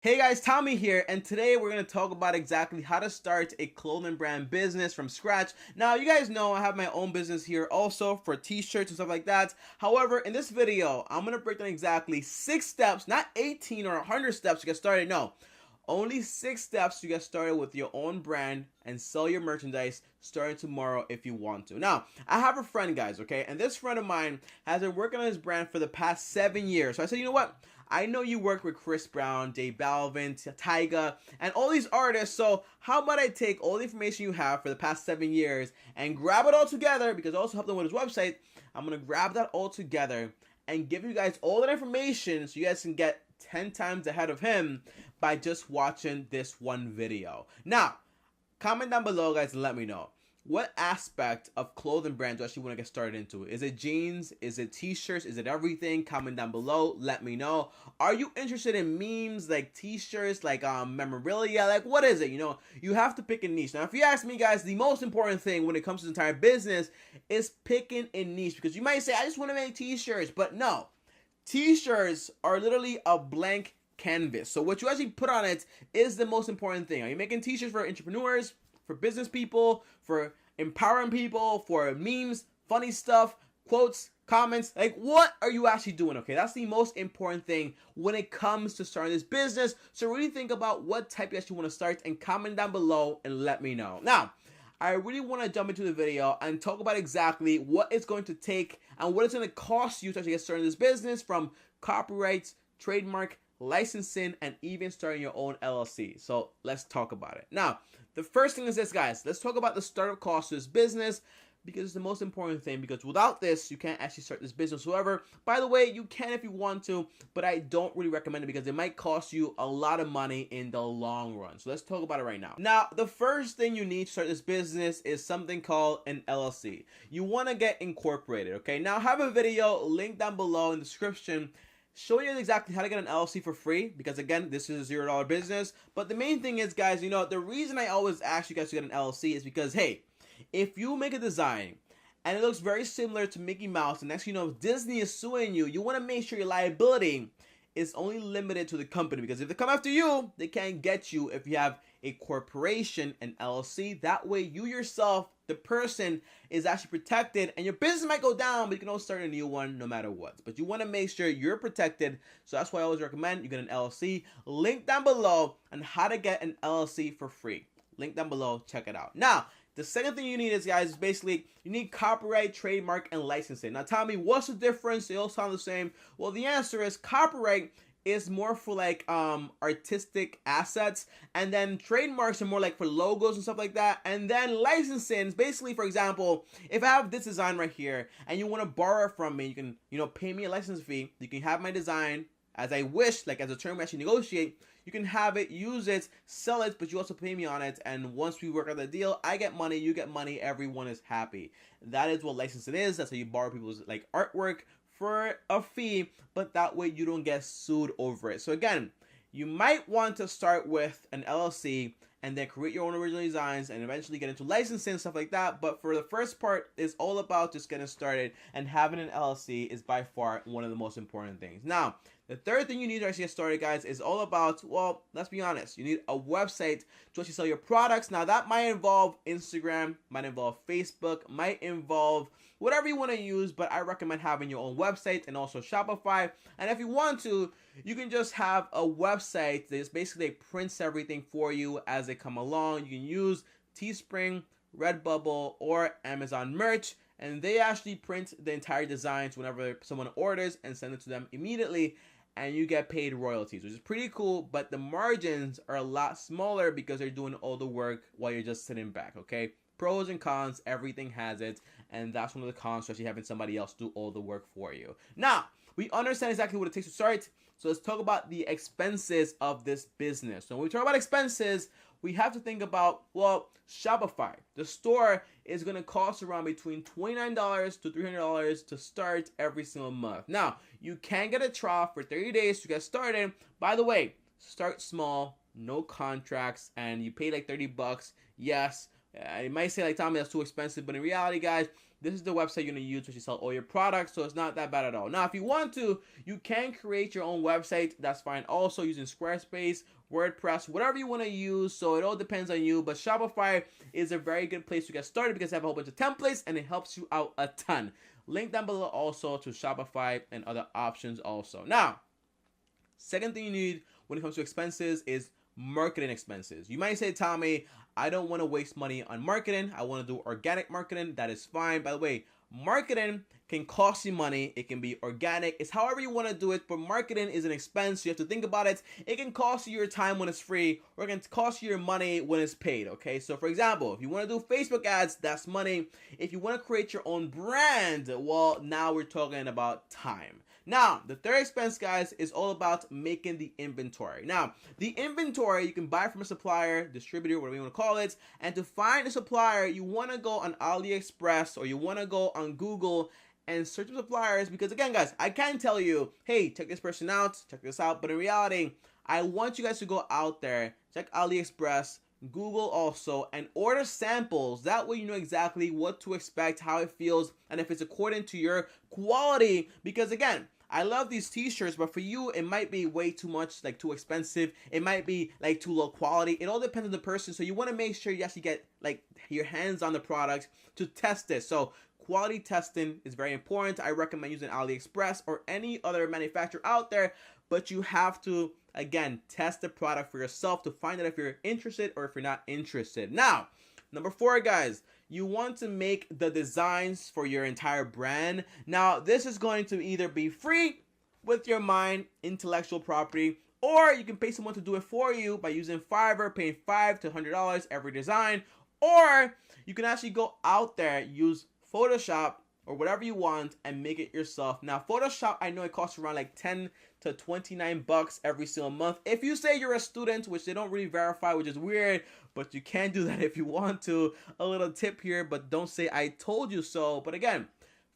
Hey guys, Tommy here, and today we're going to talk about exactly how to start a clothing brand business from scratch. Now, you guys know I have my own business here also for t-shirts and stuff like that. However, in this video, I'm going to break down exactly 6 steps, not 18 or 100 steps to get started. No, only 6 steps to get started with your own brand and sell your merchandise starting tomorrow if you want to. Now, I have a friend, guys, okay? And this friend of mine has been working on his brand for the past 7 years. So I said, you know what? I know you work with Chris Brown, J Balvin, Tyga, and all these artists, so how about I take all the information you have for the past 7 years and grab it all together, because I also helped him with his website. I'm going to grab that all together and give you guys all that information so you guys can get 10 times ahead of him by just watching this one video. Now, comment down below, guys, and let me know. What aspect of clothing brand do you actually want to get started into? Is it jeans? Is it t-shirts? Is it everything? Comment down below. Let me know. Are you interested in memes like t-shirts, like memorabilia? Like, what is it? You know, you have to pick a niche. Now, if you ask me, guys, the most important thing when it comes to the entire business is picking a niche, because you might say, I just want to make t-shirts, but no. T-shirts are literally a blank canvas. So what you actually put on it is the most important thing. Are you making t-shirts for entrepreneurs, for business people, for empowering people, for memes, funny stuff, quotes, comments? Like, what are you actually doing? Okay, that's the most important thing when it comes to starting this business. So really think about what type you actually want to start and comment down below and let me know. Now, I really want to jump into the video and talk about exactly what it's going to take and what it's going to cost you to actually get started in this business, from copyrights, trademark, licensing, and even starting your own LLC. So let's talk about it. Now, the first thing is this, guys. Let's talk about the startup cost of this business, because it's the most important thing, because without this, you can't actually start this business. However, by the way, you can if you want to, but I don't really recommend it because it might cost you a lot of money in the long run. So let's talk about it right now. Now, the first thing you need to start this business is something called an LLC. You want to get incorporated, okay? Now, I have a video linked down below in the description showing you exactly how to get an LLC for free, because again, this is a $0 business. But the main thing is, guys, you know, the reason I always ask you guys to get an LLC is because, hey, if you make a design and it looks very similar to Mickey Mouse, and next you know, if Disney is suing you, you want to make sure your liability is only limited to the company, because if they come after you, they can't get you if you have a corporation, an LLC. That way you yourself, the person, is actually protected, and your business might go down, but you can always start a new one no matter what. But you want to make sure you're protected, so that's why I always recommend you get an LLC. Link down below on how to get an LLC for free. Link down below, check it out. Now, the second thing you need is, guys, is basically you need copyright, trademark, and licensing. Now, tell me, what's the difference? They all sound the same. Well, the answer is copyright is more for like artistic assets, and then trademarks are more like for logos and stuff like that. And then licensing is basically, for example, if I have this design right here and you want to borrow it from me, you can, you know, pay me a license fee. You can have my design as I wish, like as a term we actually negotiate. You can have it, use it, sell it, but you also pay me on it. And once we work out the deal, I get money, you get money, everyone is happy. That is what licensing is. That's how you borrow people's like artwork for a fee, but that way you don't get sued over it. So again, you might want to start with an LLC and then create your own original designs and eventually get into licensing and stuff like that. But for the first part, it's all about just getting started, and having an LLC is by far one of the most important things. Now, the third thing you need to actually get started, guys, is all about, well, let's be honest, you need a website to actually sell your products. Now, that might involve Instagram, might involve Facebook, might involve whatever you want to use, but I recommend having your own website and also Shopify. And if you want to, you can just have a website that is basically prints everything for you as they come along. You can use Teespring, RedBubble, or Amazon Merch, and they actually print the entire designs whenever someone orders and send it to them immediately, and you get paid royalties, which is pretty cool. But the margins are a lot smaller because they're doing all the work while you're just sitting back, okay? Pros and cons, everything has it, and that's one of the cons to actually having somebody else do all the work for you. Now, we understand exactly what it takes to start, so let's talk about the expenses of this business. So when we talk about expenses, we have to think about, well, Shopify. The store is going to cost around between $29 to $300 to start every single month. Now, you can get a trial for 30 days to get started. By the way, start small, no contracts, and you pay like $30. Yes, you might say like, Tommy, that's too expensive, but in reality, guys, this is the website you're going to use to sell all your products, so it's not that bad at all. Now, if you want to, you can create your own website. That's fine also, using Squarespace, WordPress, whatever you want to use. So it all depends on you, but Shopify is a very good place to get started because they have a whole bunch of templates and it helps you out a ton. Link down below also to Shopify and other options also. Now, second thing you need when it comes to expenses is marketing expenses. You might say, Tommy, I don't want to waste money on marketing. I want to do organic marketing. That is fine. By the way, marketing can cost you money. It can be organic. It's however you want to do it, but marketing is an expense. You have to think about it. It can cost you your time when it's free, or it can cost you your money when it's paid, okay? So for example, if you want to do Facebook ads, that's money. If you want to create your own brand, well, now we're talking about time. Now, the third expense, guys, is all about making the inventory. Now, the inventory you can buy from a supplier, distributor, whatever you want to call it. And to find a supplier, you want to go on AliExpress or you want to go on Google and search for suppliers, because again, guys, I can tell you, hey, check this person out, check this out. But in reality, I want you guys to go out there, check AliExpress, Google also, and order samples. That way you know exactly what to expect, how it feels, and if it's according to your quality. Because again, I love these t-shirts, but for you, it might be way too much, like too expensive. It might be like too low quality. It all depends on the person. So you want to make sure you actually get like your hands on the product to test this. So quality testing is very important. I recommend using AliExpress or any other manufacturer out there, but you have to, again, test the product for yourself to find out if you're interested or if you're not interested. Now, number 4, guys, you want to make the designs for your entire brand. Now, this is going to either be free with your mind, intellectual property, or you can pay someone to do it for you by using Fiverr, paying $5 to $100 every design, or you can actually go out there, use Photoshop or whatever you want and make it yourself. Now, Photoshop, I know it costs around like 10 to 29 bucks every single month. If you say you're a student, which they don't really verify, which is weird, but you can do that if you want to. A little tip here, but don't say I told you so. But again,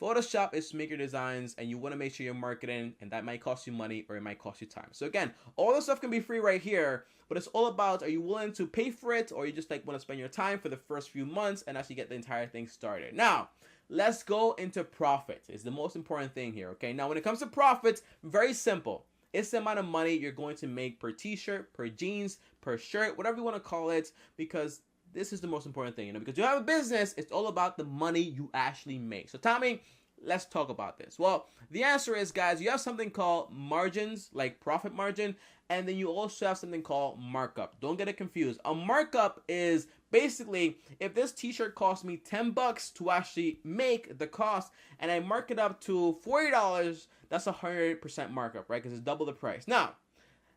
Photoshop is to make your designs and you want to make sure you're marketing, and that might cost you money or it might cost you time. So again, all this stuff can be free right here, but it's all about, are you willing to pay for it, or you just like want to spend your time for the first few months and actually get the entire thing started. Now, let's go into profit. It's the most important thing here, okay? Now, when it comes to profits, very simple. It's the amount of money you're going to make per t-shirt, per jeans, per shirt, whatever you want to call it, because this is the most important thing, because you have a business, it's all about the money you actually make. So Tommy, let's talk about this. Well, the answer is, guys, you have something called margins, like profit margin, and then you also have something called markup. Don't get it confused. A markup is basically, if this t-shirt cost me 10 bucks to actually make the cost, and I mark it up to $40, that's 100% markup, right? Because it's double the price. Now,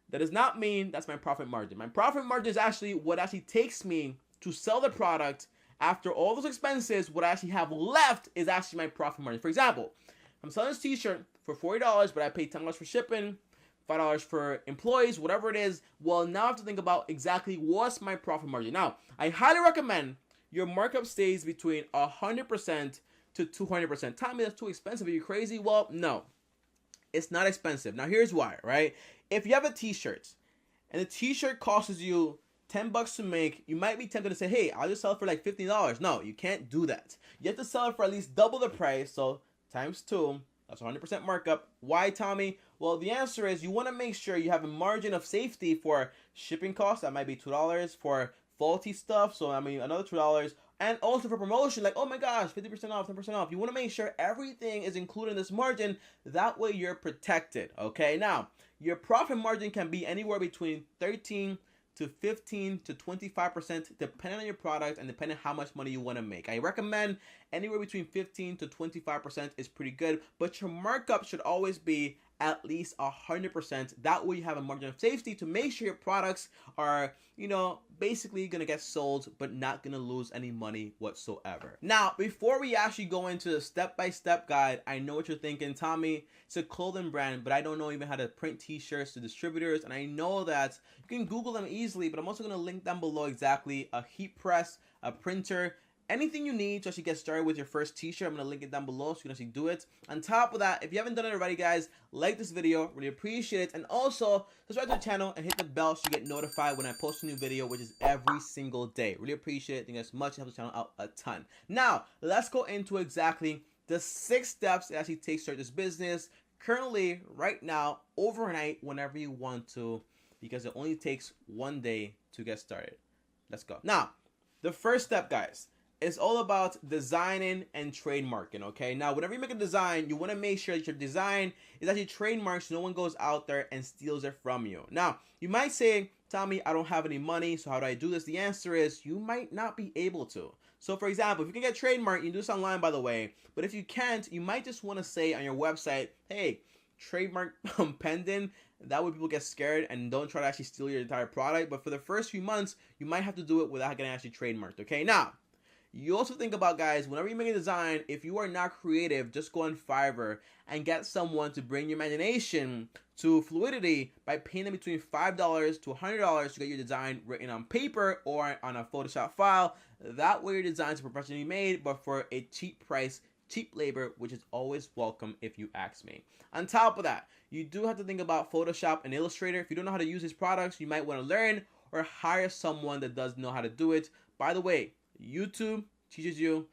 that does not mean that's my profit margin. My profit margin is actually what actually takes me to sell the product. After all those expenses, what I actually have left is actually my profit margin. For example, I'm selling this t-shirt for $40, but I paid $10 for shipping, $5 for employees, whatever it is. Well, now I have to think about exactly what's my profit margin. Now, I highly recommend your markup stays between 100% to 200%. Tommy, that's too expensive. Are you crazy? Well, no, it's not expensive. Now, here's why, right? If you have a t-shirt and the t-shirt costs you 10 bucks to make, you might be tempted to say, hey, I'll just sell it for like $15. No, you can't do that. You have to sell it for at least double the price, so times 2. That's 100% markup. Why, Tommy? Well, the answer is you want to make sure you have a margin of safety for shipping costs. That might be $2 for faulty stuff. So, I mean, another $2. And also for promotion, like, oh my gosh, 50% off, 10% off. You want to make sure everything is included in this margin. That way you're protected, okay? Now, your profit margin can be anywhere between 13 to 15 to 25%, depending on your product and depending on how much money you want to make. I recommend anywhere between 15 to 25% is pretty good, but your markup should always be at least 100%. That way you have a margin of safety to make sure your products are, basically going to get sold, but not going to lose any money whatsoever. Now, before we actually go into the step-by-step guide, I know what you're thinking, Tommy, it's a clothing brand, but I don't know even how to print t-shirts to distributors, and I know that you can Google them easily, but I'm also going to link down below exactly a heat press, a printer, anything you need to actually get started with your first t-shirt, I'm going to link it down below so you can actually do it. On top of that, if you haven't done it already, guys, like this video, really appreciate it. And also subscribe to the channel and hit the bell so you get notified when I post a new video, which is every single day. Really appreciate it. Thank you guys so much. It helps the channel out a ton. Now, let's go into exactly the 6 steps it actually takes to start this business currently, right now, overnight, whenever you want to, because it only takes 1 day to get started. Let's go. Now, the first step, guys, is all about designing and trademarking, okay? Now, whenever you make a design, you want to make sure that your design is actually trademarked so no one goes out there and steals it from you. Now, you might say, Tommy, I don't have any money, so how do I do this? The answer is you might not be able to. So, for example, if you can get trademark, you can do this online, by the way, but if you can't, you might just want to say on your website, hey, trademark pending. That way people get scared and don't try to actually steal your entire product. But for the first few months, you might have to do it without getting actually trademarked, okay? Now, you also think about, guys, whenever you make a design, if you are not creative, just go on Fiverr and get someone to bring your imagination to fluidity by paying them between $5 to $100 to get your design written on paper or on a Photoshop file. That way your designs are professionally made, but for a cheap price, cheap labor, which is always welcome if you ask me. On top of that, you do have to think about Photoshop and Illustrator. If you don't know how to use these products, you might want to learn or hire someone that does know how to do it. By the way, YouTube teaches you,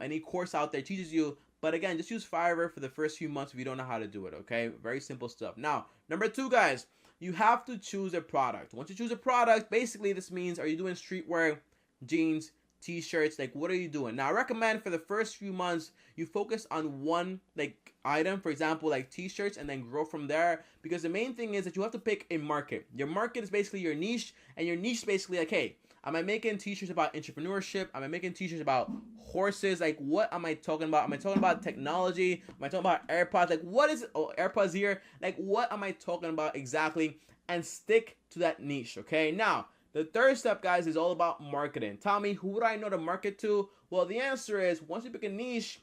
any course out there teaches you, but again, just use Fiverr for the first few months if you don't know how to do it, okay? Very simple stuff. Now, number 2, guys, you have to choose a product. Once you choose a product, basically this means, are you doing streetwear, jeans, t-shirts, like what are you doing? Now, I recommend for the first few months you focus on one like item, for example like t-shirts, and then grow from there, because the main thing is that you have to pick a market. Your market is basically your niche, and your niche is basically like, hey, am I making t-shirts about entrepreneurship? Am I making t-shirts about horses? Like, what am I talking about? Am I talking about technology? Am I talking about AirPods? Like, what is it? Oh, AirPods here. Like, what am I talking about exactly? And stick to that niche, okay? Now, the third step, guys, is all about marketing. Tommy, who would I know to market to? Well, the answer is, once you pick a niche,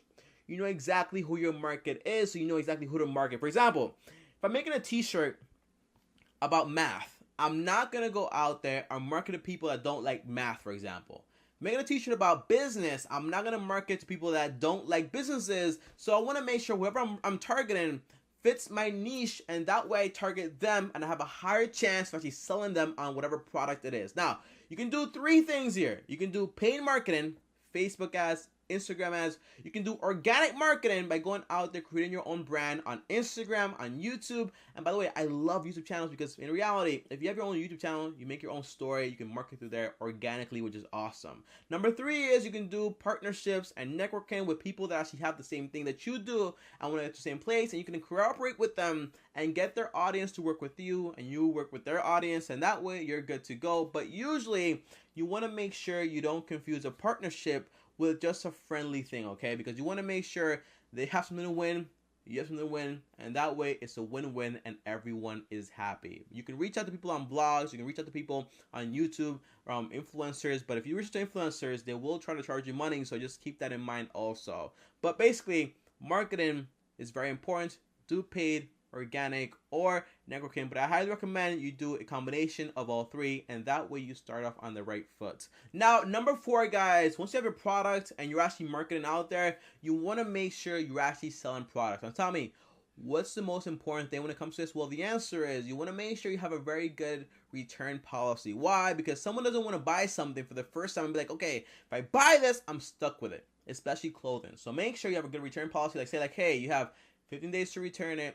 you know exactly who your market is, so you know exactly who to market. For example, if I'm making a t-shirt about math, I'm not going to go out there and market to people that don't like math, for example. Making a t-shirt about business, I'm not going to market to people that don't like businesses. So I want to make sure whoever I'm targeting fits my niche, and that way I target them and I have a higher chance of actually selling them on whatever product it is. Now, you can do 3 things here. You can do paid marketing, Facebook ads, Instagram ads. You can do organic marketing by going out there, creating your own brand on Instagram, on YouTube. And by the way, I love YouTube channels because in reality, if you have your own YouTube channel, you make your own story, you can market through there organically, which is awesome. Number 3 is you can do partnerships and networking with people that actually have the same thing that you do and want to get to the same place, and you can cooperate with them and get their audience to work with you, and you work with their audience, and that way you're good to go. But usually you want to make sure you don't confuse a partnership with just a friendly thing, okay? Because you want to make sure they have something to win, you have something to win, and that way it's a win-win and everyone is happy. You can reach out to people on blogs, you can reach out to people on YouTube, influencers, but if you reach out to influencers, they will try to charge you money, so just keep that in mind also. But basically, marketing is very important. Do paid, organic, or networking, but I highly recommend you do a combination of all 3, and that way you start off on the right foot. Now, number 4, guys, once you have your product and you're actually marketing out there, you want to make sure you're actually selling products. Now tell me, what's the most important thing when it comes to this? Well, the answer is you want to make sure you have a very good return policy. Why? Because someone doesn't want to buy something for the first time and be like, okay, if I buy this, I'm stuck with it, especially clothing. So make sure you have a good return policy. Like say like, hey, you have 15 days to return it,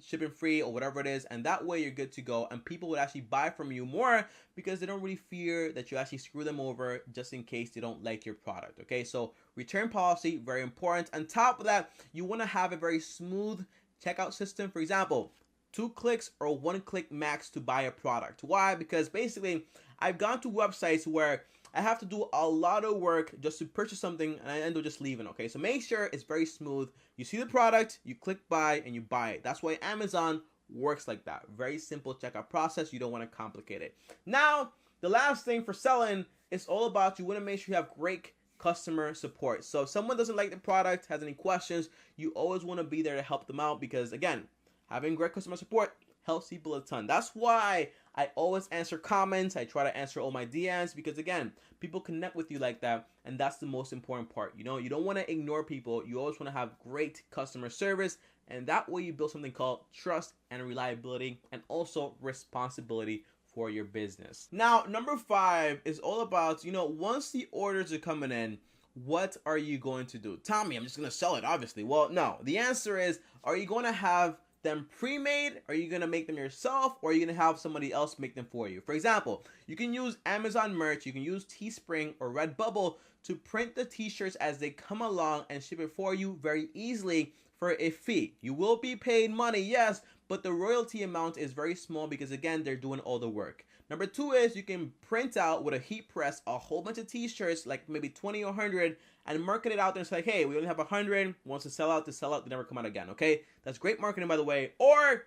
shipping free or whatever it is, and that way you're good to go, and people would actually buy from you more because they don't really fear that you actually screw them over just in case they don't like your product, okay? So return policy, very important. On top of that, you want to have a very smooth checkout system. For example, 2 clicks or 1 click max to buy a product. Why? Because basically, I've gone to websites where I have to do a lot of work just to purchase something, and I end up just leaving, okay? So make sure it's very smooth. You see the product, you click buy, and you buy it. That's why Amazon works like that. Very simple checkout process. You don't want to complicate it. Now, the last thing for selling is all about you want to make sure you have great customer support. So if someone doesn't like the product, has any questions, you always want to be there to help them out because, again, having great customer support helps people a ton. That's why I always answer comments. I try to answer all my DMs because again, people connect with you like that, and that's the most important part. You know, you don't want to ignore people. You always want to have great customer service, and that way you build something called trust and reliability and also responsibility for your business. Now, number 5 is all about, you know, once the orders are coming in, what are you going to do? Tommy, I'm just going to sell it, obviously. Well, no. The answer is, are you going to have them pre-made? Are you going to make them yourself? Or are you going to have somebody else make them for you? For example, you can use Amazon merch, you can use Teespring or RedBubble to print the t-shirts as they come along and ship it for you very easily for a fee. You will be paid money, yes, but the royalty amount is very small because again, they're doing all the work. Number 2 is you can print out with a heat press a whole bunch of t-shirts, like maybe 20 or 100, and market it out there and say, like, hey, we only have 100, once to sell out, they never come out again, okay? That's great marketing, by the way. Or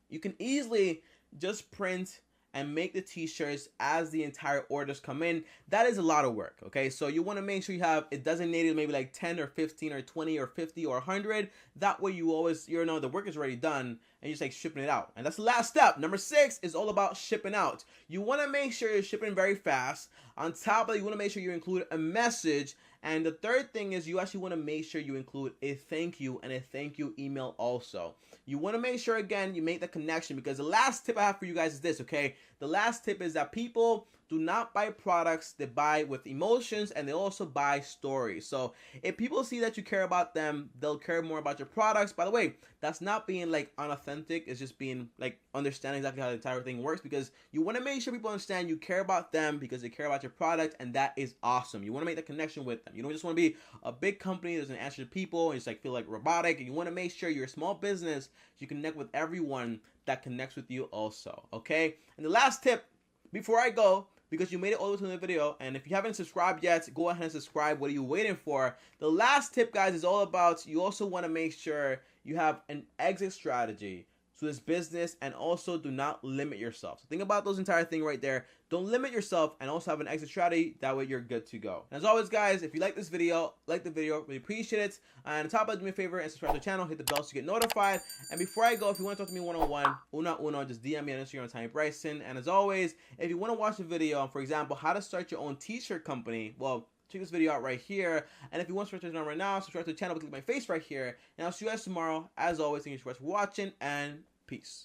you can easily just print and make the t-shirts as the entire orders come in. That is a lot of work, okay? So you want to make sure you have it designated maybe like 10 or 15 or 20 or 50 or 100. That way you always, you know, the work is already done and you're just like shipping it out. And that's the last step. Number 6 is all about shipping out. You want to make sure you're shipping very fast. On top of that, you want to make sure you include a message. And the third thing is you actually want to make sure you include a thank you and a thank you email also. You want to make sure, again, you make the connection, because the last tip I have for you guys is this, okay? The last tip is that people do not buy products, they buy with emotions, and they also buy stories. So if people see that you care about them, they'll care more about your products. By the way, that's not being like unauthentic, it's just being like understanding exactly how the entire thing works, because you want to make sure people understand you care about them because they care about your product, and that is awesome. You want to make the connection with them. You don't just want to be a big company that doesn't answer to people and just like feel like robotic, and you want to make sure you're a small business so you connect with everyone that connects with you also, okay? And the last tip before I go, because you made it all the way to the video, and if you haven't subscribed yet, go ahead and subscribe. What are you waiting for? The last tip, guys, is all about, you also want to make sure you have an exit strategy to this business, and also do not limit yourself. So think about those entire thing right there. Don't limit yourself, and also have an exit strategy. That way you're good to go. And as always, guys, if you like this video, like the video, really appreciate it. And on top of it, do me a favor and subscribe to the channel, hit the bell so you get notified. And before I go, if you want to talk to me one-on-one, uno, just DM me on Instagram, Tommy Bryson. And as always, if you want to watch a video on, for example, how to start your own t-shirt company, well, check this video out right here. And if you want to subscribe to the channel right now, subscribe to the channel, click my face right here. And I'll see you guys tomorrow. As always, thank you so much for watching, and peace.